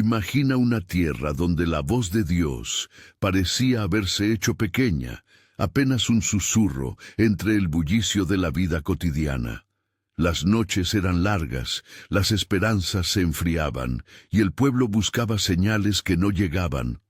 Imagina una tierra donde la voz de Dios parecía haberse hecho pequeña, apenas un susurro entre el bullicio de la vida cotidiana. Las noches eran largas, las esperanzas se enfriaban, y el pueblo buscaba señales que no llegaban.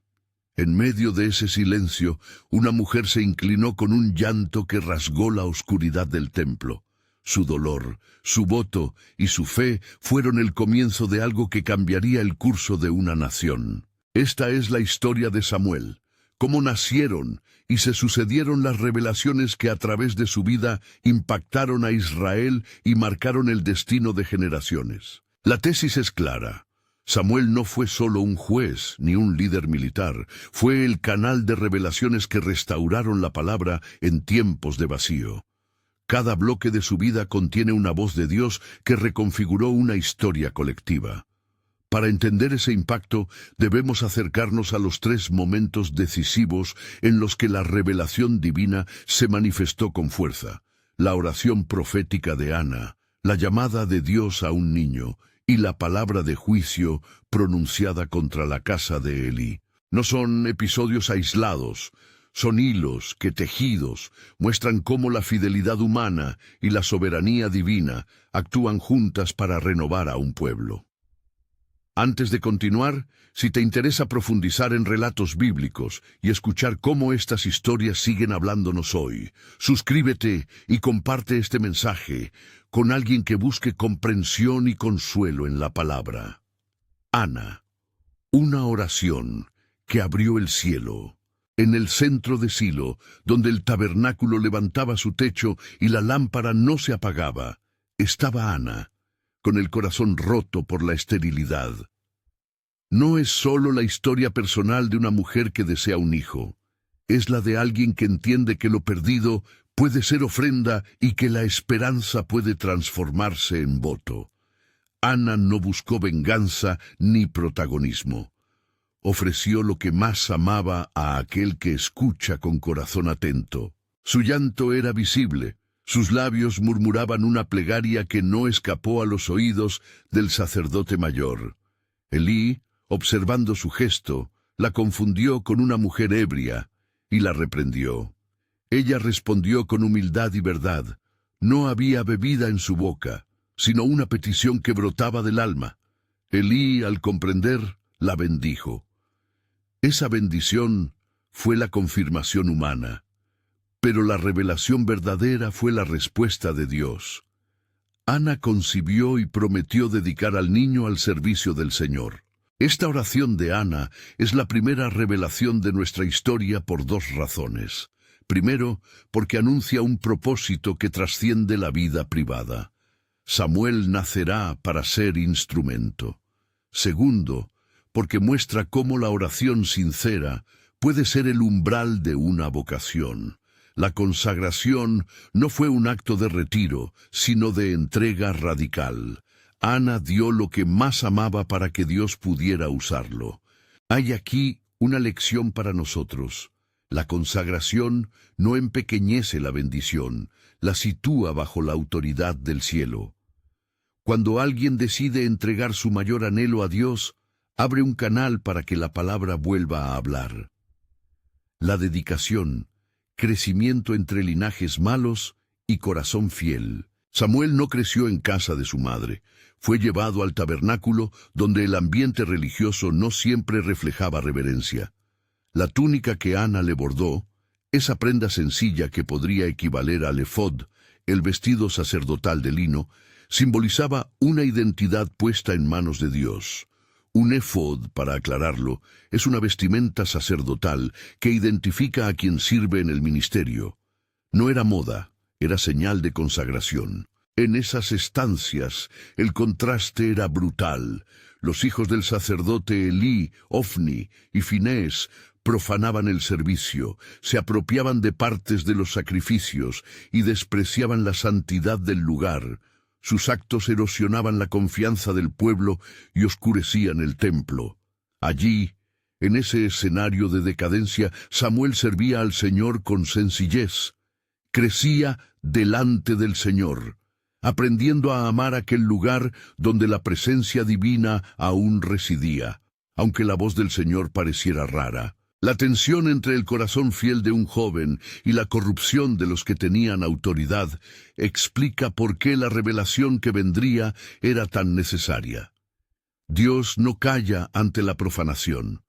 En medio de ese silencio, una mujer se inclinó con un llanto que rasgó la oscuridad del templo. Su dolor, su voto y su fe fueron el comienzo de algo que cambiaría el curso de una nación. Esta es la historia de Samuel, cómo nacieron y se sucedieron las revelaciones que a través de su vida impactaron a Israel y marcaron el destino de generaciones. La tesis es clara. Samuel no fue solo un juez ni un líder militar, fue el canal de revelaciones que restauraron la palabra en tiempos de vacío. Cada bloque de su vida contiene una voz de Dios que reconfiguró una historia colectiva. Para entender ese impacto, debemos acercarnos a los 3 momentos decisivos en los que la revelación divina se manifestó con fuerza: la oración profética de Ana, la llamada de Dios a un niño, y la palabra de juicio pronunciada contra la casa de Elí. No son episodios aislados, son hilos que tejidos muestran cómo la fidelidad humana y la soberanía divina actúan juntas para renovar a un pueblo. Antes de continuar, si te interesa profundizar en relatos bíblicos y escuchar cómo estas historias siguen hablándonos hoy, suscríbete y comparte este mensaje con alguien que busque comprensión y consuelo en la palabra. Ana, una oración que abrió el cielo. En el centro de Silo, donde el tabernáculo levantaba su techo y la lámpara no se apagaba, estaba Ana, con el corazón roto por la esterilidad. No es solo la historia personal de una mujer que desea un hijo, es la de alguien que entiende que lo perdido puede ser ofrenda y que la esperanza puede transformarse en voto. Ana no buscó venganza ni protagonismo. Ofreció lo que más amaba a aquel que escucha con corazón atento. Su llanto era visible. Sus labios murmuraban una plegaria que no escapó a los oídos del sacerdote mayor. Elí, observando su gesto, la confundió con una mujer ebria y la reprendió. Ella respondió con humildad y verdad. No había bebida en su boca, sino una petición que brotaba del alma. Elí, al comprender, la bendijo. Esa bendición fue la confirmación humana. Pero la revelación verdadera fue la respuesta de Dios. Ana concibió y prometió dedicar al niño al servicio del Señor. Esta oración de Ana es la primera revelación de nuestra historia por 2 razones. Primero, porque anuncia un propósito que trasciende la vida privada. Samuel nacerá para ser instrumento. Segundo, porque muestra cómo la oración sincera puede ser el umbral de una vocación. La consagración no fue un acto de retiro, sino de entrega radical. Ana dio lo que más amaba para que Dios pudiera usarlo. Hay aquí una lección para nosotros. La consagración no empequeñece la bendición, la sitúa bajo la autoridad del cielo. Cuando alguien decide entregar su mayor anhelo a Dios, abre un canal para que la palabra vuelva a hablar. La dedicación, crecimiento entre linajes malos y corazón fiel. Samuel no creció en casa de su madre. Fue llevado al tabernáculo, donde el ambiente religioso no siempre reflejaba reverencia. La túnica que Ana le bordó, esa prenda sencilla que podría equivaler al efod, el vestido sacerdotal de lino, simbolizaba una identidad puesta en manos de Dios. Un efod, para aclararlo, es una vestimenta sacerdotal que identifica a quien sirve en el ministerio. No era moda, era señal de consagración. En esas estancias, el contraste era brutal. Los hijos del sacerdote Elí, Ofni y Finés profanaban el servicio, se apropiaban de partes de los sacrificios y despreciaban la santidad del lugar. Sus actos erosionaban la confianza del pueblo y oscurecían el templo. Allí, en ese escenario de decadencia, Samuel servía al Señor con sencillez. Crecía delante del Señor, aprendiendo a amar aquel lugar donde la presencia divina aún residía. aunque la voz del Señor pareciera rara. La tensión entre el corazón fiel de un joven y la corrupción de los que tenían autoridad explica por qué la revelación que vendría era tan necesaria. Dios no calla ante la profanación.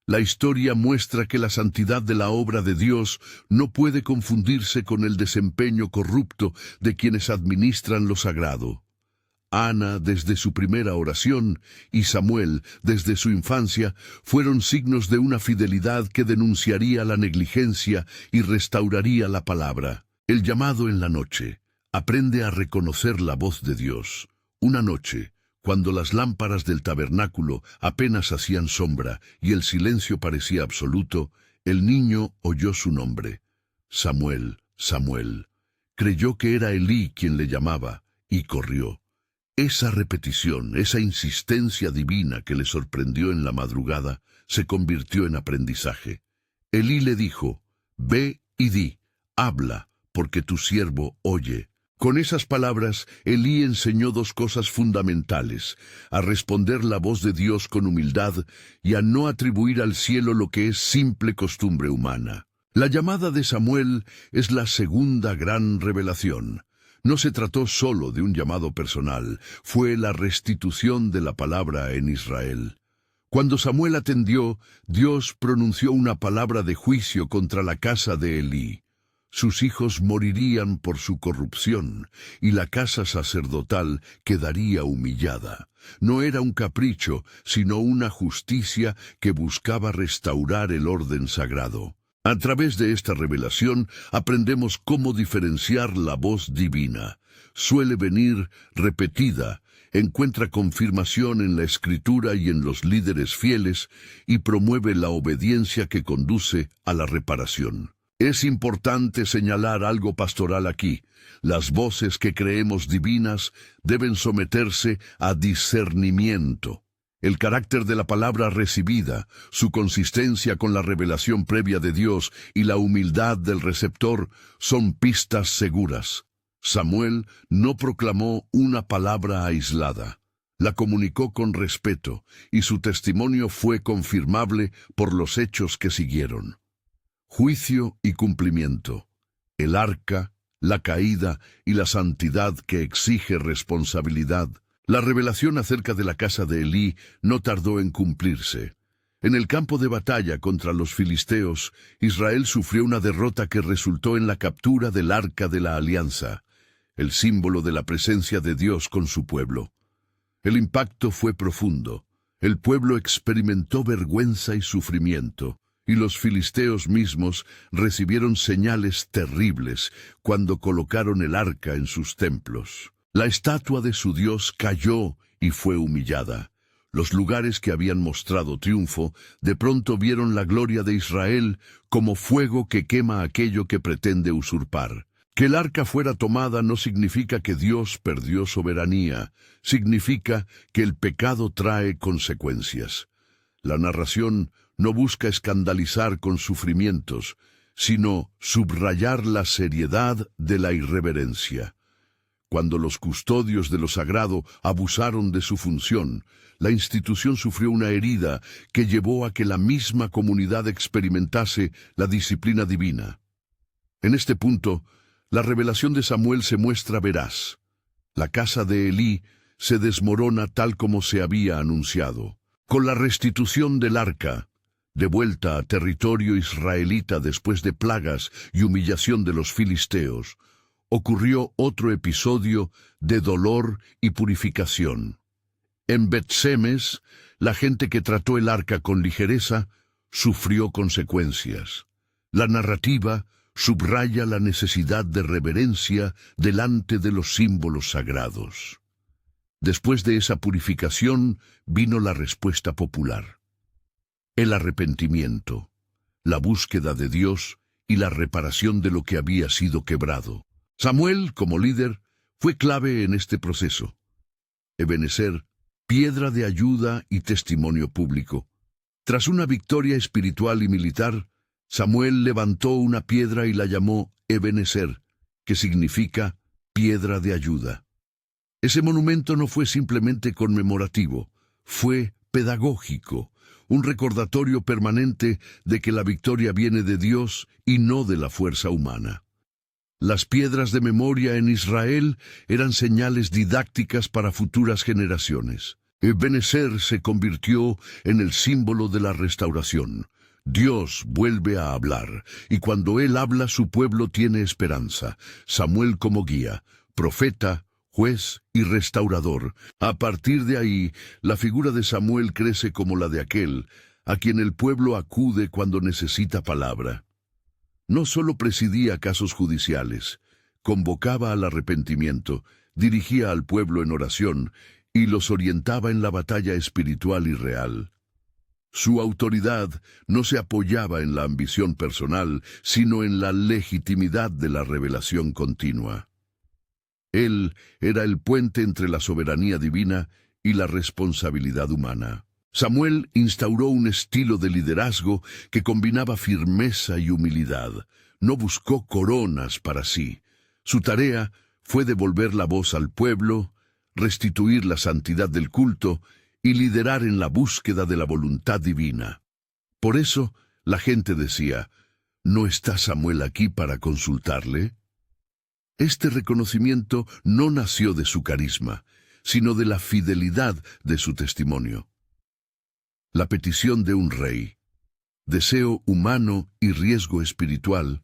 La historia muestra que la santidad de la obra de Dios no puede confundirse con el desempeño corrupto de quienes administran lo sagrado. Ana desde su primera oración y Samuel desde su infancia fueron signos de una fidelidad que denunciaría la negligencia y restauraría la palabra. El llamado en la noche. Aprende a reconocer la voz de Dios. Una noche, cuando las lámparas del tabernáculo apenas hacían sombra y el silencio parecía absoluto, el niño oyó su nombre. Samuel, Samuel. Creyó que era Elí quien le llamaba y corrió. Esa repetición, esa insistencia divina que le sorprendió en la madrugada, se convirtió en aprendizaje. Elí le dijo, «Ve y di, habla, porque tu siervo oye». Con esas palabras, Elí enseñó dos cosas fundamentales: a responder la voz de Dios con humildad y a no atribuir al cielo lo que es simple costumbre humana. La llamada de Samuel es la segunda gran revelación. No se trató solo de un llamado personal, fue la restitución de la palabra en Israel. Cuando Samuel atendió, Dios pronunció una palabra de juicio contra la casa de Elí. Sus hijos morirían por su corrupción, y la casa sacerdotal quedaría humillada. No era un capricho, sino una justicia que buscaba restaurar el orden sagrado. A través de esta revelación aprendemos cómo diferenciar la voz divina. Suele venir repetida, encuentra confirmación en la Escritura y en los líderes fieles, y promueve la obediencia que conduce a la reparación. Es importante señalar algo pastoral aquí. Las voces que creemos divinas deben someterse a discernimiento. El carácter de la palabra recibida, su consistencia con la revelación previa de Dios y la humildad del receptor son pistas seguras. Samuel no proclamó una palabra aislada. La comunicó con respeto, y su testimonio fue confirmable por los hechos que siguieron. Juicio y cumplimiento. El arca, la caída y la santidad que exige responsabilidad. La revelación acerca de la casa de Elí no tardó en cumplirse. En el campo de batalla contra los filisteos, Israel sufrió una derrota que resultó en la captura del Arca de la Alianza, el símbolo de la presencia de Dios con su pueblo. El impacto fue profundo. El pueblo experimentó vergüenza y sufrimiento, y los filisteos mismos recibieron señales terribles cuando colocaron el arca en sus templos. La estatua de su Dios cayó y fue humillada. Los lugares que habían mostrado triunfo de pronto vieron la gloria de Israel como fuego que quema aquello que pretende usurpar. Que el arca fuera tomada no significa que Dios perdió soberanía, significa que el pecado trae consecuencias. La narración no busca escandalizar con sufrimientos, sino subrayar la seriedad de la irreverencia. Cuando los custodios de lo sagrado abusaron de su función, la institución sufrió una herida que llevó a que la misma comunidad experimentase la disciplina divina. En este punto, la revelación de Samuel se muestra veraz. La casa de Elí se desmorona tal como se había anunciado. Con la restitución del arca, de vuelta a territorio israelita después de plagas y humillación de los filisteos, ocurrió otro episodio de dolor y purificación. En Bet-Semes, la gente que trató el arca con ligereza sufrió consecuencias. La narrativa subraya la necesidad de reverencia delante de los símbolos sagrados. Después de esa purificación vino la respuesta popular. El arrepentimiento, la búsqueda de Dios y la reparación de lo que había sido quebrado. Samuel, como líder, fue clave en este proceso. Ebenezer, piedra de ayuda y testimonio público. Tras una victoria espiritual y militar, Samuel levantó una piedra y la llamó Ebenezer, que significa piedra de ayuda. Ese monumento no fue simplemente conmemorativo, fue pedagógico, un recordatorio permanente de que la victoria viene de Dios y no de la fuerza humana. Las piedras de memoria en Israel eran señales didácticas para futuras generaciones. Ebenezer se convirtió en el símbolo de la restauración. Dios vuelve a hablar, y cuando Él habla su pueblo tiene esperanza. Samuel como guía, profeta, juez y restaurador. A partir de ahí, la figura de Samuel crece como la de aquel, a quien el pueblo acude cuando necesita palabra. No solo presidía casos judiciales, convocaba al arrepentimiento, dirigía al pueblo en oración y los orientaba en la batalla espiritual y real. Su autoridad no se apoyaba en la ambición personal, sino en la legitimidad de la revelación continua. Él era el puente entre la soberanía divina y la responsabilidad humana. Samuel instauró un estilo de liderazgo que combinaba firmeza y humildad. No buscó coronas para sí. Su tarea fue devolver la voz al pueblo, restituir la santidad del culto y liderar en la búsqueda de la voluntad divina. Por eso, la gente decía, ¿no está Samuel aquí para consultarle? Este reconocimiento no nació de su carisma, sino de la fidelidad de su testimonio. La petición de un rey, deseo humano y riesgo espiritual,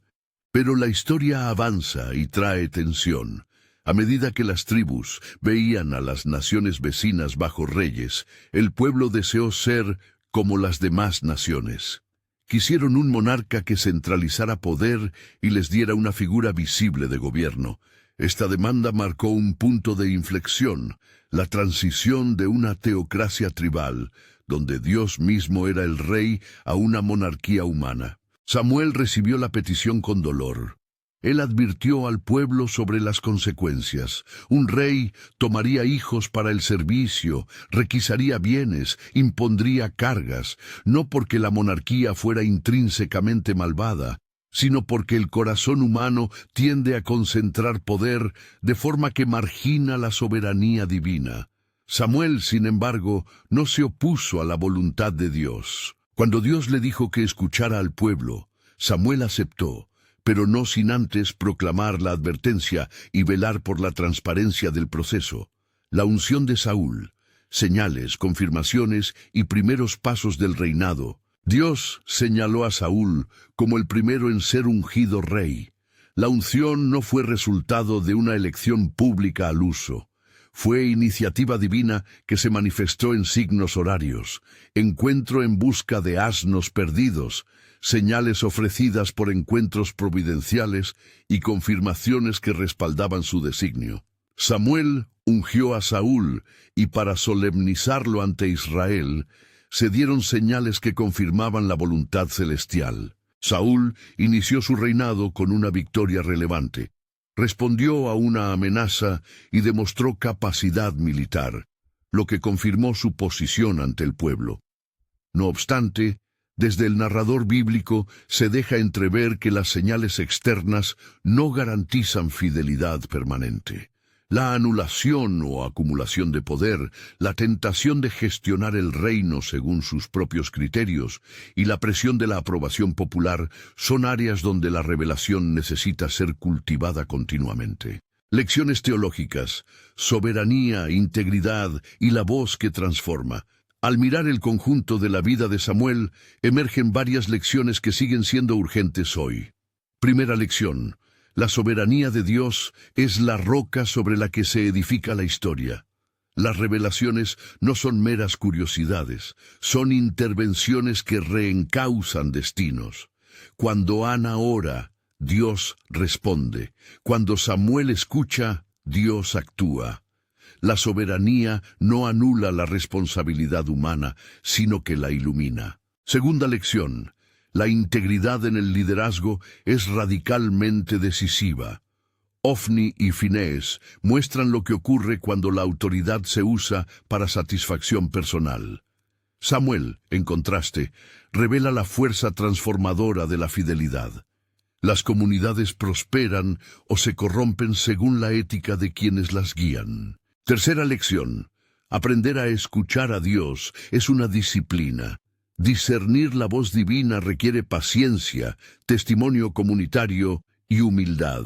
pero la historia avanza y trae tensión. A medida que las tribus veían a las naciones vecinas bajo reyes, el pueblo deseó ser como las demás naciones. Quisieron un monarca que centralizara poder y les diera una figura visible de gobierno. Esta demanda marcó un punto de inflexión, la transición de una teocracia tribal, donde Dios mismo era el rey, a una monarquía humana. Samuel recibió la petición con dolor. Él advirtió al pueblo sobre las consecuencias. Un rey tomaría hijos para el servicio, requisaría bienes, impondría cargas, no porque la monarquía fuera intrínsecamente malvada, sino porque el corazón humano tiende a concentrar poder de forma que margina la soberanía divina. Samuel, sin embargo, no se opuso a la voluntad de Dios. Cuando Dios le dijo que escuchara al pueblo, Samuel aceptó, pero no sin antes proclamar la advertencia y velar por la transparencia del proceso. La unción de Saúl, señales, confirmaciones y primeros pasos del reinado. Dios señaló a Saúl como el primero en ser ungido rey. La unción no fue resultado de una elección pública al uso. Fue iniciativa divina que se manifestó en signos horarios, encuentro en busca de asnos perdidos, señales ofrecidas por encuentros providenciales y confirmaciones que respaldaban su designio. Samuel ungió a Saúl y para solemnizarlo ante Israel, se dieron señales que confirmaban la voluntad celestial. Saúl inició su reinado con una victoria relevante. Respondió a una amenaza y demostró capacidad militar, lo que confirmó su posición ante el pueblo. No obstante, desde el narrador bíblico se deja entrever que las señales externas no garantizan fidelidad permanente. La anulación o acumulación de poder, la tentación de gestionar el reino según sus propios criterios y la presión de la aprobación popular son áreas donde la revelación necesita ser cultivada continuamente. Lecciones teológicas, soberanía, integridad y la voz que transforma. Al mirar el conjunto de la vida de Samuel, emergen varias lecciones que siguen siendo urgentes hoy. Primera lección: la soberanía de Dios es la roca sobre la que se edifica la historia. Las revelaciones no son meras curiosidades, son intervenciones que reencauzan destinos. Cuando Ana ora, Dios responde. Cuando Samuel escucha, Dios actúa. La soberanía no anula la responsabilidad humana, sino que la ilumina. Segunda lección: la integridad en el liderazgo es radicalmente decisiva. Ofni y Finés muestran lo que ocurre cuando la autoridad se usa para satisfacción personal. Samuel, en contraste, revela la fuerza transformadora de la fidelidad. Las comunidades prosperan o se corrompen según la ética de quienes las guían. Tercera lección: Aprender a escuchar a Dios es una disciplina. Discernir la voz divina requiere paciencia, testimonio comunitario y humildad.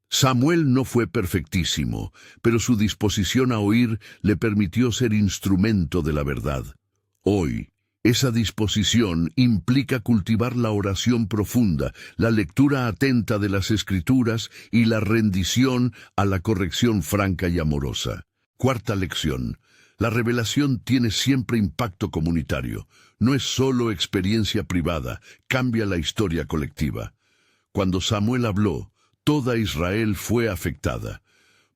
Samuel no fue perfectísimo, pero su disposición a oír le permitió ser instrumento de la verdad. Hoy, esa disposición implica cultivar la oración profunda, la lectura atenta de las Escrituras y la rendición a la corrección franca y amorosa. Cuarta lección. La revelación tiene siempre impacto comunitario. No es solo experiencia privada, cambia la historia colectiva. Cuando Samuel habló, toda Israel fue afectada.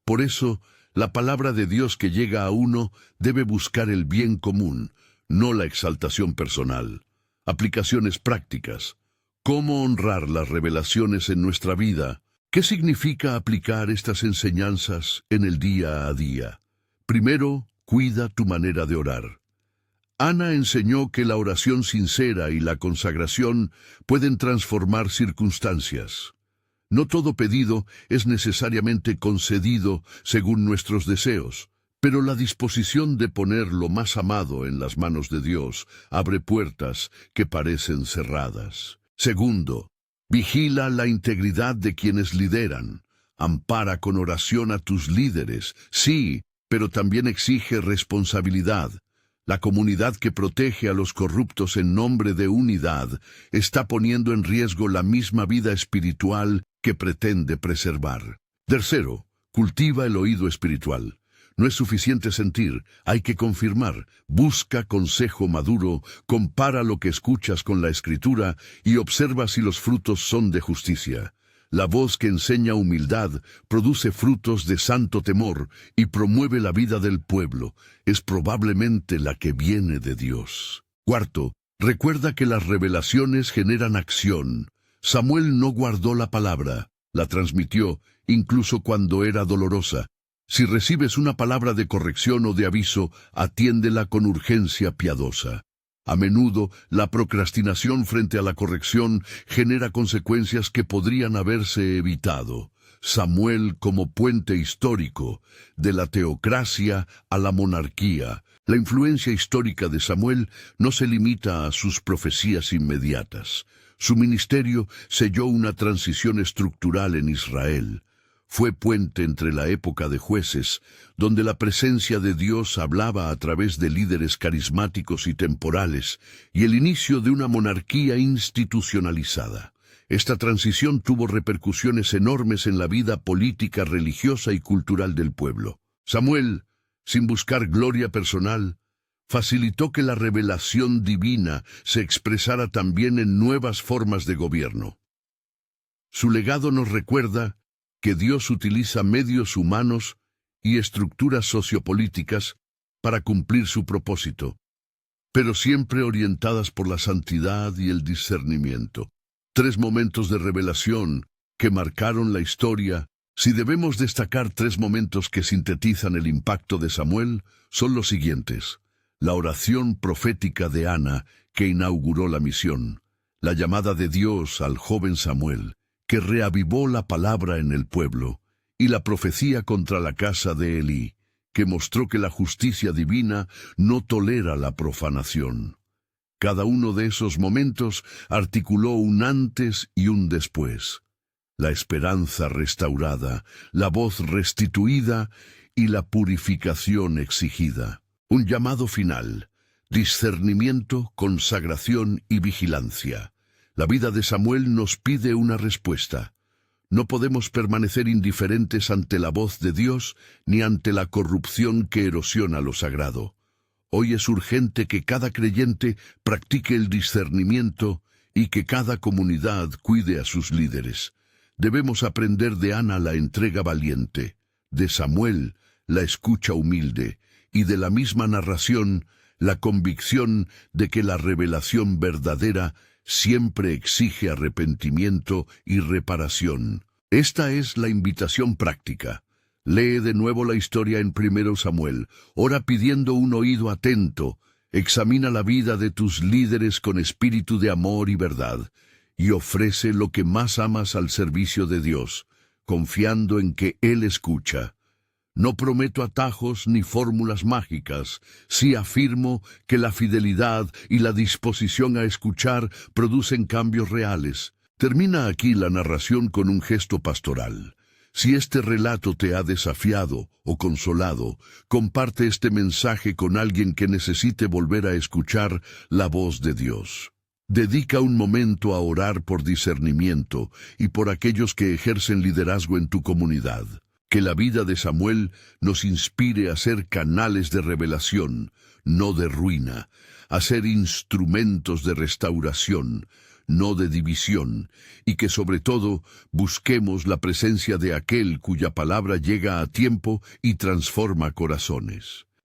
Por eso, la palabra de Dios que llega a uno debe buscar el bien común, no la exaltación personal. Aplicaciones prácticas. ¿Cómo honrar las revelaciones en nuestra vida? ¿Qué significa aplicar estas enseñanzas en el día a día? Primero, cuida tu manera de orar. Ana enseñó que la oración sincera y la consagración pueden transformar circunstancias. No todo pedido es necesariamente concedido según nuestros deseos, pero la disposición de poner lo más amado en las manos de Dios abre puertas que parecen cerradas. Segundo, vigila la integridad de quienes lideran. Ampara con oración a tus líderes, sí, pero también exige responsabilidad. La comunidad que protege a los corruptos en nombre de unidad está poniendo en riesgo la misma vida espiritual que pretende preservar. Tercero, cultiva el oído espiritual. No es suficiente sentir, hay que confirmar. Busca consejo maduro, compara lo que escuchas con la Escritura y observa si los frutos son de justicia. La voz que enseña humildad produce frutos de santo temor y promueve la vida del pueblo. Es probablemente la que viene de Dios. Cuarto, recuerda que las revelaciones generan acción. Samuel no guardó la palabra, la transmitió, incluso cuando era dolorosa. Si recibes una palabra de corrección o de aviso, atiéndela con urgencia piadosa. A menudo, la procrastinación frente a la corrección genera consecuencias que podrían haberse evitado. Samuel como puente histórico, de la teocracia a la monarquía. La influencia histórica de Samuel no se limita a sus profecías inmediatas. Su ministerio selló una transición estructural en Israel. Fue puente entre la época de jueces, donde la presencia de Dios hablaba a través de líderes carismáticos y temporales, y el inicio de una monarquía institucionalizada. Esta transición tuvo repercusiones enormes en la vida política, religiosa y cultural del pueblo. Samuel, sin buscar gloria personal, facilitó que la revelación divina se expresara también en nuevas formas de gobierno. Su legado nos recuerda que Dios utiliza medios humanos y estructuras sociopolíticas para cumplir su propósito, pero siempre orientadas por la santidad y el discernimiento. 3 momentos de revelación que marcaron la historia. Si debemos destacar 3 momentos que sintetizan el impacto de Samuel, son los siguientes. La oración profética de Ana, que inauguró la misión. La llamada de Dios al joven Samuel, que reavivó la palabra en el pueblo, y la profecía contra la casa de Elí, que mostró que la justicia divina no tolera la profanación. Cada uno de esos momentos articuló un antes y un después. La esperanza restaurada, la voz restituida y la purificación exigida. Un llamado final, discernimiento, consagración y vigilancia. La vida de Samuel nos pide una respuesta. No podemos permanecer indiferentes ante la voz de Dios ni ante la corrupción que erosiona lo sagrado. Hoy es urgente que cada creyente practique el discernimiento y que cada comunidad cuide a sus líderes. Debemos aprender de Ana la entrega valiente, de Samuel la escucha humilde y de la misma narración la convicción de que la revelación verdadera siempre exige arrepentimiento y reparación. Esta es la invitación práctica. Lee de nuevo la historia en 1 Samuel, ora pidiendo un oído atento, examina la vida de tus líderes con espíritu de amor y verdad, y ofrece lo que más amas al servicio de Dios, confiando en que Él escucha. No prometo atajos ni fórmulas mágicas, sí afirmo que la fidelidad y la disposición a escuchar producen cambios reales. Termina aquí la narración con un gesto pastoral. Si este relato te ha desafiado o consolado, comparte este mensaje con alguien que necesite volver a escuchar la voz de Dios. Dedica un momento a orar por discernimiento y por aquellos que ejercen liderazgo en tu comunidad. Que la vida de Samuel nos inspire a ser canales de revelación, no de ruina, a ser instrumentos de restauración, no de división, y que sobre todo busquemos la presencia de aquel cuya palabra llega a tiempo y transforma corazones.